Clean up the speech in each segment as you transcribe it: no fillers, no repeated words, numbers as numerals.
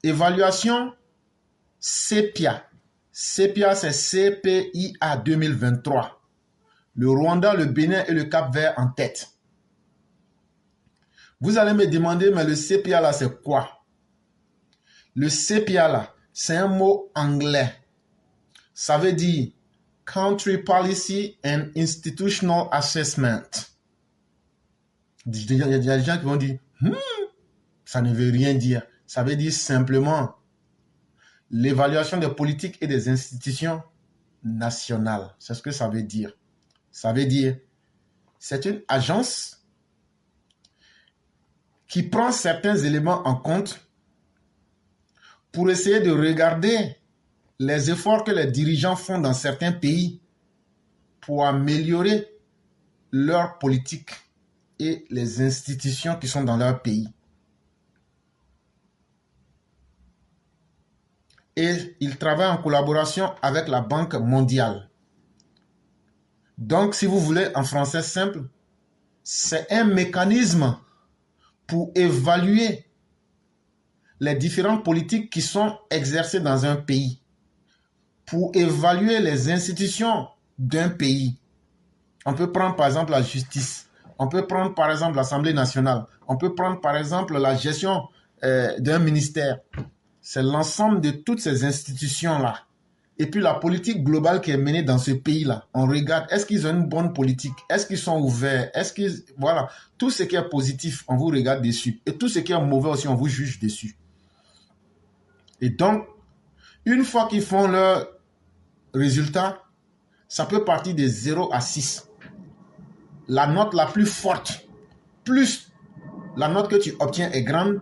Évaluation CEPIA. CEPIA, c'est CPIA 2023. Le Rwanda, le Bénin et le Cap-Vert en tête. Vous allez me demander, mais le CPIA là, c'est quoi? Le CPIA là, c'est un mot anglais. Ça veut dire Country Policy and Institutional Assessment. Il y a des gens qui vont dire, ça ne veut rien dire. Ça veut dire simplement l'évaluation des politiques et des institutions nationales. C'est ce que ça veut dire. Ça veut dire, c'est une agence qui prend certains éléments en compte pour essayer de regarder les efforts que les dirigeants font dans certains pays pour améliorer leur politique et les institutions qui sont dans leur pays. Et ils travaillent en collaboration avec la Banque mondiale. Donc, si vous voulez, en français simple, c'est un mécanisme pour évaluer les différentes politiques qui sont exercées dans un pays, pour évaluer les institutions d'un pays. On peut prendre par exemple la justice, on peut prendre par exemple l'Assemblée nationale, on peut prendre par exemple la gestion d'un ministère. C'est l'ensemble de toutes ces institutions-là. Et puis la politique globale qui est menée dans ce pays-là. On regarde, est-ce qu'ils ont une bonne politique? Est-ce qu'ils sont ouverts? Est-ce qu'ils... Voilà. Tout ce qui est positif, on vous regarde dessus. Et tout ce qui est mauvais aussi, on vous juge dessus. Et donc, une fois qu'ils font leur résultat, ça peut partir de 0 à 6. La note la plus forte, plus la note que tu obtiens est grande,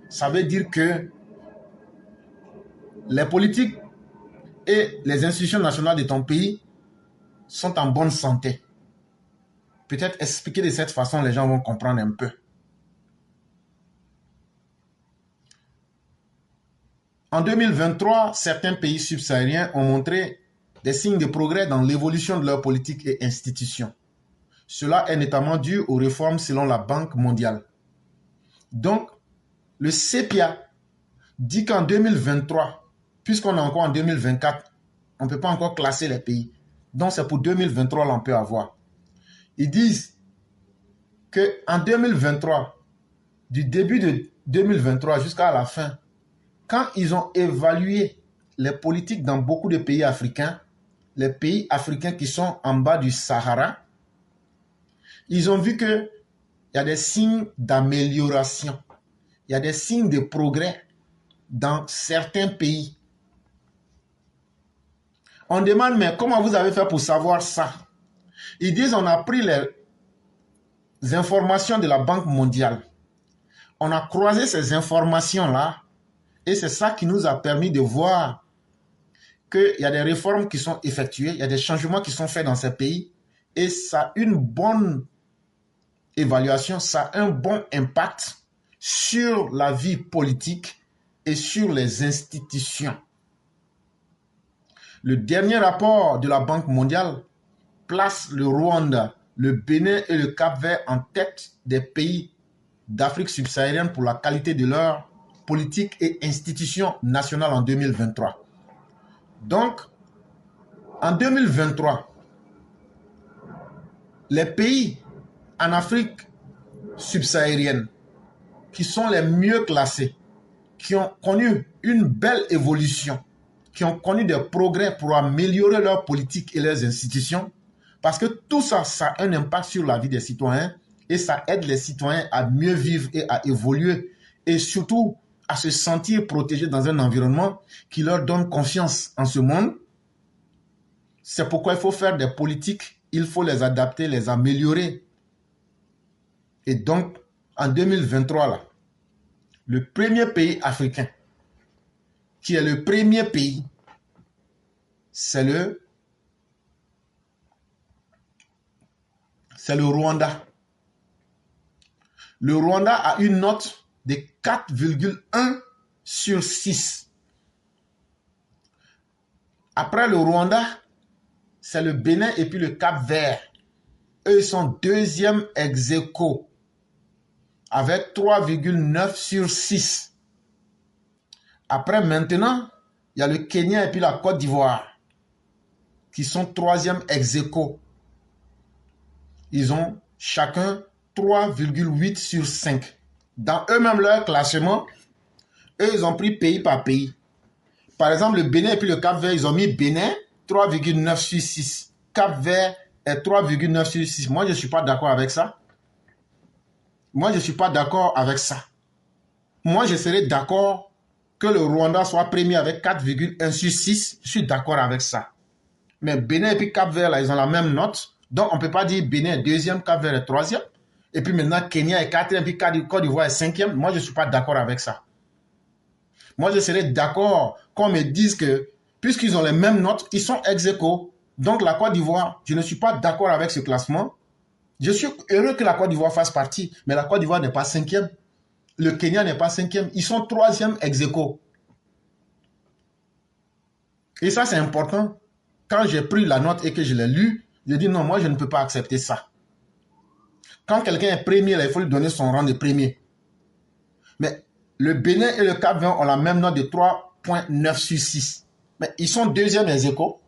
ça veut dire que les politiques et les institutions nationales de ton pays sont en bonne santé. Peut-être expliquer de cette façon, les gens vont comprendre un peu. En 2023, certains pays subsahariens ont montré des signes de progrès dans l'évolution de leur politique et institutions. Cela est notamment dû aux réformes selon la Banque mondiale. Donc, le CEPIA dit qu'en 2023, puisqu'on est encore en 2024, on ne peut pas encore classer les pays. Donc, c'est pour 2023 l'on peut avoir. Ils disent qu'en 2023, du début de 2023 jusqu'à la fin, quand ils ont évalué les politiques dans beaucoup de pays africains, les pays africains qui sont en bas du Sahara, ils ont vu qu'il y a des signes d'amélioration, il y a des signes de progrès dans certains pays. On demande, mais comment vous avez fait pour savoir ça? Ils disent, on a pris les informations de la Banque mondiale. On a croisé ces informations-là et c'est ça qui nous a permis de voir qu'il y a des réformes qui sont effectuées, il y a des changements qui sont faits dans ces pays et ça a une bonne évaluation, ça a un bon impact sur la vie politique et sur les institutions. Le dernier rapport de la Banque mondiale place le Rwanda, le Bénin et le Cap-Vert en tête des pays d'Afrique subsaharienne pour la qualité de leur politique et institutions nationales en 2023. Donc, en 2023, les pays en Afrique subsaharienne qui sont les mieux classés, qui ont connu une belle évolution, qui ont connu des progrès pour améliorer leur politique et leurs institutions, parce que tout ça, ça a un impact sur la vie des citoyens et ça aide les citoyens à mieux vivre et à évoluer et surtout à se sentir protégés dans un environnement qui leur donne confiance en ce monde. C'est pourquoi il faut faire des politiques, il faut les adapter, les améliorer. Et donc, en 2023, là, le premier pays africain, qui est le premier pays, c'est le Rwanda. Le Rwanda a une note de 4,1 sur 6. Après le Rwanda, c'est le Bénin et puis le Cap-Vert. Eux, ils sont deuxième ex aequo avec 3,9 sur 6. Après, maintenant, il y a le Kenya et puis la Côte d'Ivoire qui sont troisième ex aequo. Ils ont chacun 3,8 sur 5. Dans eux-mêmes, leur classement, eux, ils ont pris pays par pays. Par exemple, le Bénin et puis le Cap-Vert, ils ont mis Bénin 3,9 sur 6. Cap-Vert est 3,9 sur 6. Moi, je ne suis pas d'accord avec ça. Moi, je ne suis pas d'accord avec ça. Moi, je serais d'accord que le Rwanda soit premier avec 4,1 sur 6. Je suis d'accord avec ça. Mais Bénin et puis Cap-Vert, là, ils ont la même note. Donc, on ne peut pas dire Bénin est deuxième, Cap-Vert est troisième. Et puis maintenant, Kenya est quatrième, puis Côte d'Ivoire est cinquième. Moi, je ne suis pas d'accord avec ça. Moi, je serais d'accord qu'on me dise que, puisqu'ils ont les mêmes notes, ils sont ex aequo. Donc, la Côte d'Ivoire, je ne suis pas d'accord avec ce classement. Je suis heureux que la Côte d'Ivoire fasse partie, mais la Côte d'Ivoire n'est pas cinquième. Le Kenya n'est pas cinquième. Ils sont troisième ex aequo. Et ça, c'est important. Quand j'ai pris la note et que je l'ai lue, j'ai dit non, moi, je ne peux pas accepter ça. Quand quelqu'un est premier, là, il faut lui donner son rang de premier. Mais le Bénin et le Cap-Vert ont la même note de 3,9 sur 6. Mais ils sont deuxième ex aequo.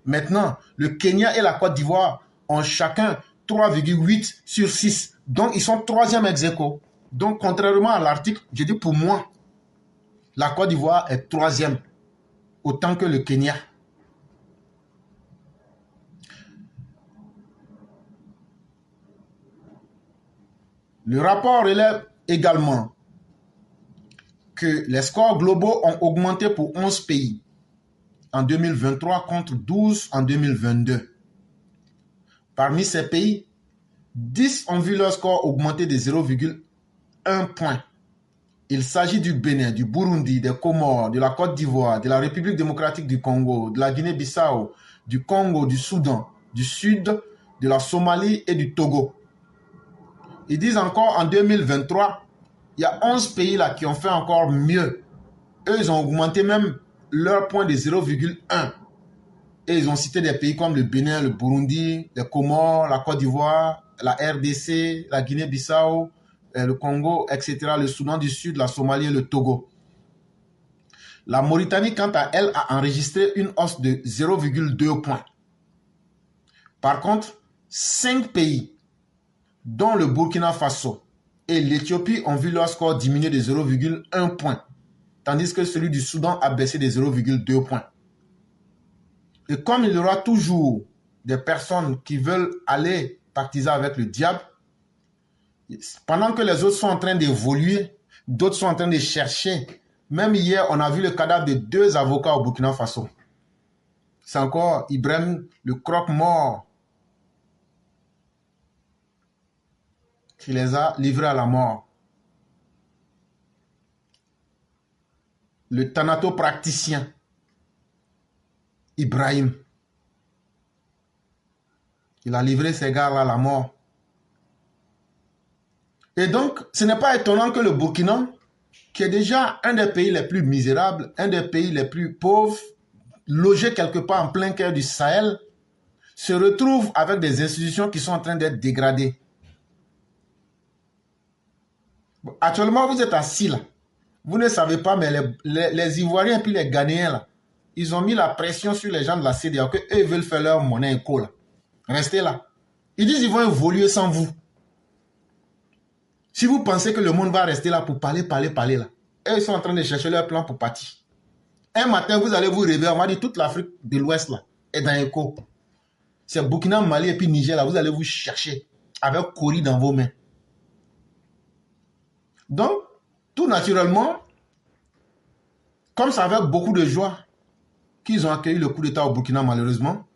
Maintenant, le Kenya et la Côte d'Ivoire ont chacun 3,8 sur 6. Donc, ils sont troisième ex aequo. Donc, contrairement à l'article, je dis pour moi, la Côte d'Ivoire est troisième, autant que le Kenya. Le rapport relève également que les scores globaux ont augmenté pour 11 pays en 2023 contre 12 en 2022. Parmi ces pays, 10 ont vu leur score augmenter de 0,1 point. Il s'agit du Bénin, du Burundi, des Comores, de la Côte d'Ivoire, de la République démocratique du Congo, de la Guinée-Bissau, du Congo, du Soudan, du Sud, de la Somalie et du Togo. Ils disent encore en 2023, il y a 11 pays là qui ont fait encore mieux. Eux, ils ont augmenté même leur point de 0,1. Et ils ont cité des pays comme le Bénin, le Burundi, les Comores, la Côte d'Ivoire, la RDC, la Guinée-Bissau, le Congo, etc., le Soudan du Sud, la Somalie et le Togo. La Mauritanie, quant à elle, a enregistré une hausse de 0,2 points. Par contre, 5 pays, dont le Burkina Faso et l'Éthiopie, ont vu leur score diminuer de 0,1 point, tandis que celui du Soudan a baissé de 0,2 points. Et comme il y aura toujours des personnes qui veulent aller pactiser avec le diable, pendant que les autres sont en train d'évoluer, d'autres sont en train de chercher. Même hier, on a vu le cadavre de 2 avocats au Burkina Faso. C'est encore Ibrahim, le croque-mort, qui les a livrés à la mort. Le thanatopraticien, Ibrahim. Il a livré ces gars-là à la mort. Et donc, ce n'est pas étonnant que le Burkina, qui est déjà un des pays les plus misérables, un des pays les plus pauvres, logé quelque part en plein cœur du Sahel, se retrouve avec des institutions qui sont en train d'être dégradées. Actuellement, vous êtes assis là. Vous ne savez pas, mais les Ivoiriens et puis les Ghanéens, là, ils ont mis la pression sur les gens de la CEDEAO qu'eux veulent faire leur monnaie éco. Là. Restez là. Ils disent qu'ils vont évoluer sans vous. Si vous pensez que le monde va rester là pour parler là, eux, ils sont en train de chercher leur plan pour partir. Un matin, vous allez vous réveiller, on va dire toute l'Afrique de l'Ouest là est dans écho. C'est Burkina, Mali et puis Niger là, vous allez vous chercher avec Cori dans vos mains. Donc, tout naturellement, comme ça avec beaucoup de joie qu'ils ont accueilli le coup d'État au Burkina malheureusement,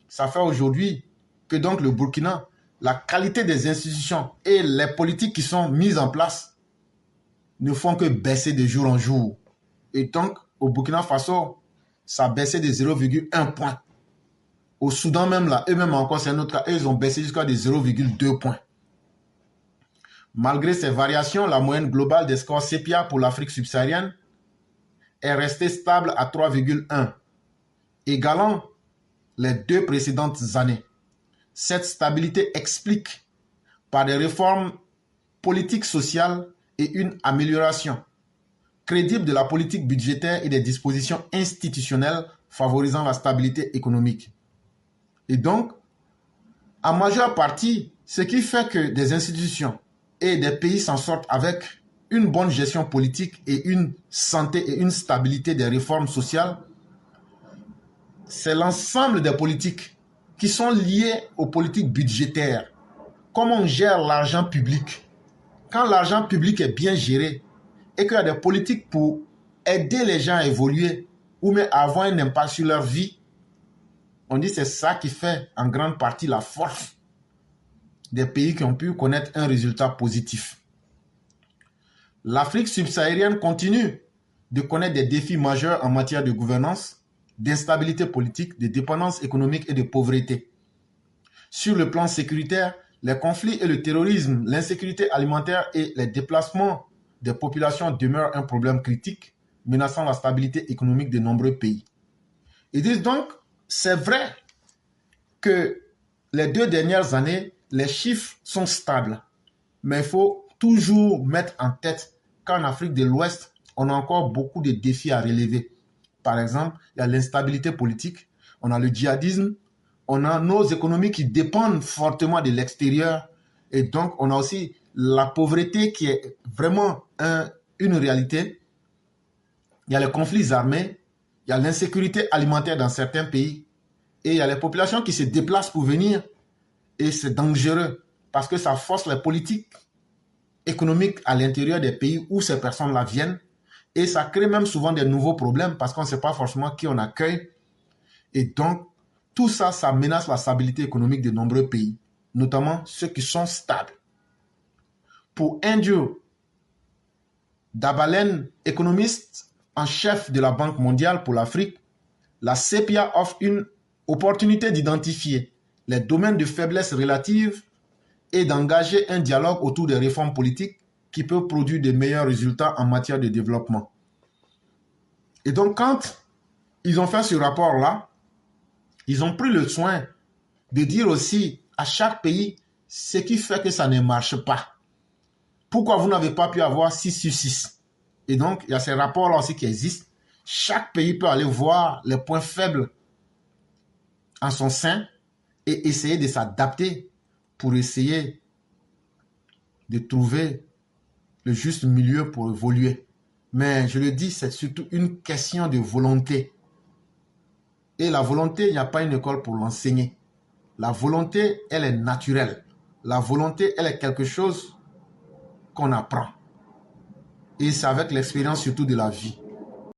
ça fait aujourd'hui que donc le Burkina, la qualité des institutions et les politiques qui sont mises en place ne font que baisser de jour en jour. Et donc, au Burkina Faso, ça a baissé de 0,1 point. Au Soudan même, là, eux-mêmes encore, c'est un autre cas, ils ont baissé jusqu'à de 0,2 points. Malgré ces variations, la moyenne globale des scores CEPIA pour l'Afrique subsaharienne est restée stable à 3,1, égalant les 2 précédentes années. Cette stabilité explique par des réformes politiques sociales et une amélioration crédible de la politique budgétaire et des dispositions institutionnelles favorisant la stabilité économique. Et donc, en majeure partie, ce qui fait que des institutions et des pays s'en sortent avec une bonne gestion politique et une santé et une stabilité des réformes sociales, c'est l'ensemble des politiques qui sont liées aux politiques budgétaires. Comment on gère l'argent public? Quand l'argent public est bien géré et qu'il y a des politiques pour aider les gens à évoluer ou même à avoir un impact sur leur vie, on dit que c'est ça qui fait en grande partie la force des pays qui ont pu connaître un résultat positif. L'Afrique subsaharienne continue de connaître des défis majeurs en matière de gouvernance, d'instabilité politique, de dépendance économique et de pauvreté. Sur le plan sécuritaire, les conflits et le terrorisme, l'insécurité alimentaire et les déplacements des populations demeurent un problème critique, menaçant la stabilité économique de nombreux pays. Ils disent donc, c'est vrai que les 2 dernières années, les chiffres sont stables, mais il faut toujours mettre en tête qu'en Afrique de l'Ouest, on a encore beaucoup de défis à relever. Par exemple, il y a l'instabilité politique, on a le djihadisme, on a nos économies qui dépendent fortement de l'extérieur et donc on a aussi la pauvreté qui est vraiment une réalité. Il y a les conflits armés, il y a l'insécurité alimentaire dans certains pays et il y a les populations qui se déplacent pour venir et c'est dangereux parce que ça force les politiques économiques à l'intérieur des pays où ces personnes-là viennent et ça crée même souvent des nouveaux problèmes parce qu'on ne sait pas forcément qui on accueille et donc tout ça, ça menace la stabilité économique de nombreux pays, notamment ceux qui sont stables. Pour Andrew Dabalen, économiste en chef de la Banque mondiale pour l'Afrique, la CEPIA offre une opportunité d'identifier les domaines de faiblesse relative et d'engager un dialogue autour des réformes politiques qui peuvent produire de meilleurs résultats en matière de développement. Et donc, quand ils ont fait ce rapport-là, ils ont pris le soin de dire aussi à chaque pays ce qui fait que ça ne marche pas. Pourquoi vous n'avez pas pu avoir 6 sur 6? Et donc, il y a ces rapports-là aussi qui existent. Chaque pays peut aller voir les points faibles en son sein et essayer de s'adapter pour essayer de trouver le juste milieu pour évoluer. Mais je le dis, c'est surtout une question de volonté. Et la volonté, il n'y a pas une école pour l'enseigner. La volonté, elle est naturelle. La volonté, elle est quelque chose qu'on apprend. Et c'est avec l'expérience surtout de la vie.